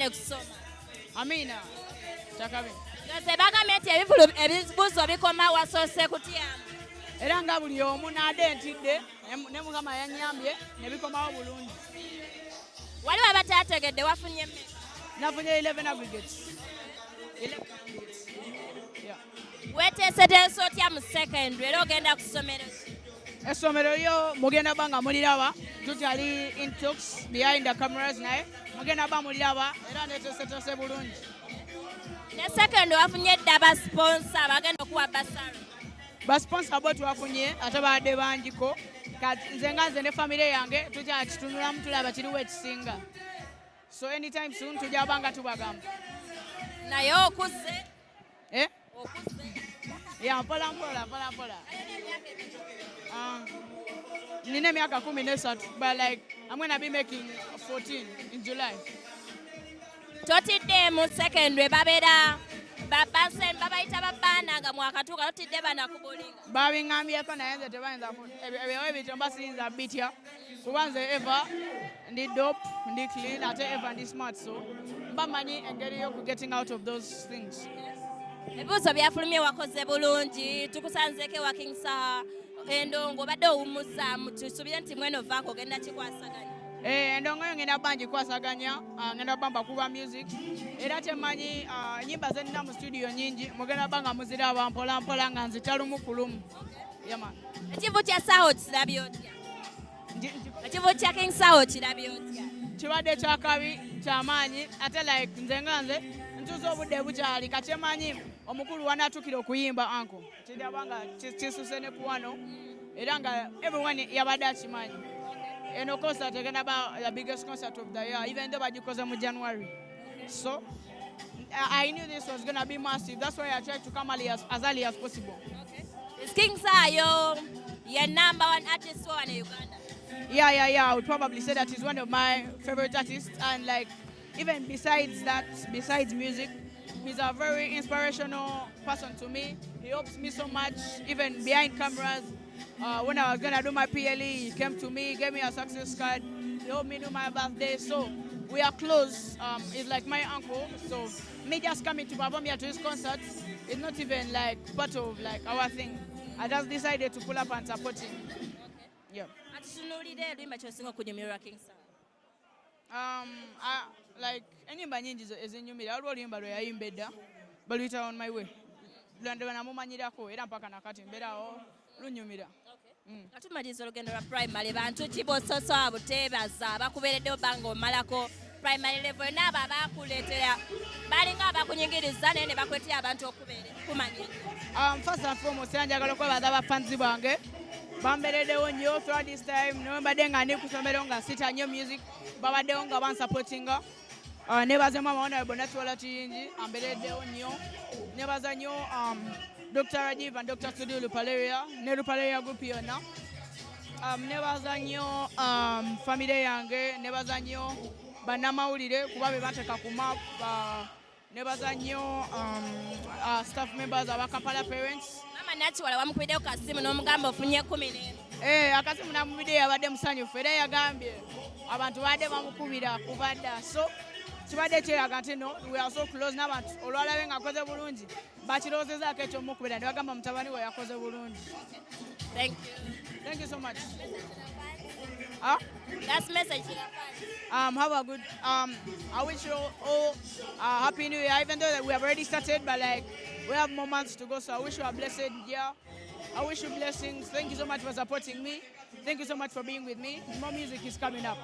mwagale kusoma. Amina. Chakabe. Gaze bagamenti ebibuzo bikoma wasose kutyamu. Era nga buli omu n'adentidde ne Mukama yannyambye ne bikomawo bulungi. Waliwo abataategedde wafunye mmeka? Nafunye 11 aggregates. 11 aggregates. Yeah. Weeteeseteese otya mu secondary era ogenda ku ssomero ki? Essomero lyo mugenda banga muliraba tukyali in talks behind the cameras naye mugenda ba muliraba era neteeseteese bulungi. Ne secondary wafunye dda basponsa abagenda okuwa basari? Basponsa bo tuwafunye ate baadde bangiko nze nga nze ne famire yange tukyakitunulamu tulaba kiriwo ekisinga. So anytime soon tujja banga tubagamba. Naye okuze? Okuze? Ya mpola. Nina emyaka 13 but like I'm going to be making 14 in July. Totidde mu secondary babeera babayita babaana nga mwakatuuka totidde banakubulinga? Babiŋŋambyeko naye nze tebayinza ebyo ebityo mbasiyinza bitya kuba nze eva ndi dope ndi clean ate eva ndi smart so bamanyi engeri y'oku getting out of those things. Ebibuuzo byafulumye wakoze bulungi tukusanzeeko ewa King Saha endongo obadde owummuzaamu tusuubire nti mweno vaako ogenda kikwasaganya. Endongo yo ngenda bangi kwasaganya ngenda bamba kuba music era temanyi nyimba ze nina mu studio nyingi mugenda banga muziraba mpola mpola nga nzita lumu ku lumu. Ekivu kya Saha okirabye otya? Ekivu kya King Saha okirabye otya? Kibadde kyakabi kyamaanyi ate like nze nga nze ntuuza obudde bukyali katemanyi omukulu wanatukira okuyimba anko kirabanga kisuse ne kuwano era nga everyone yabadde akimanyi. Eno concert egenda ba the biggest concert of the year even though bagikoze mu January. So I knew this was going to be massive. That's why I tried to come as early as possible. Okay. Is King Saha your number one artist for Uganda? Yeah. I would probably say that he's one of my favorite artists and like even besides that, besides music, he's a very inspirational person to me. He helps me so much even behind cameras. When I was going to do my PLE, he came to me, gave me a success card. He helped me do my birthday. So we are close. He's like my uncle. So me just coming to perform here to his concert is not even like part of like our thing. I just decided to pull up and support him. Okay. Yeah. Like enyimba nyingi ezinyumira waliwo oluyimba lwe yayimba edda baluyita on my way lwande banamumanyirako era mpaka nakati mbeerawo lunyumira. Katumaliza olugendo lwa primary bantu ki bososo abuteebaza abakubeereddewo bbanga omalako primary level n'abo abaakuleetera balinga abakunyigiriza naye ne bakwetera abantu okukumanya? First and foremost njagala okwebaza abafanzi bange bambeereddewo nnyo throughout this time naye mbadde nga ndi ku ssomero nga sita nnyo music babaddewo nga bansupportinga. Nebaza mama honorable natuwala kiyingi ambeereddewo nnyo nebaza nnyo Dr. Rajiv and Dr. Sudi Lupaleria ne Lupaleria group yonna. Nebaza nnyo famire yange nebaza nnyo bannamawulire kuba be bateeka ku map. Nebaza nnyo staff members aba Kampala parents. Mama Nakiwala wamukubiddeyo kasimu n'omugamba ofunye 11. Akasimu namubidde yabadde musanyufu era yagambye abantu badde bamukubira kuba dda so kibadde kyeraga nti no we are so close n'abantu olwalabe nga akoze bulungi bakirowoozezaako ekyomukubira ne bagamba mutabani we yakoze bulungi. Thank you so much. That's message. Have a good I wish you all happy new year even though we have already started but like we have more months to go so I wish you a blessed year. I wish you blessings. Thank you so much for supporting me. Thank you so much for being with me. More music is coming up.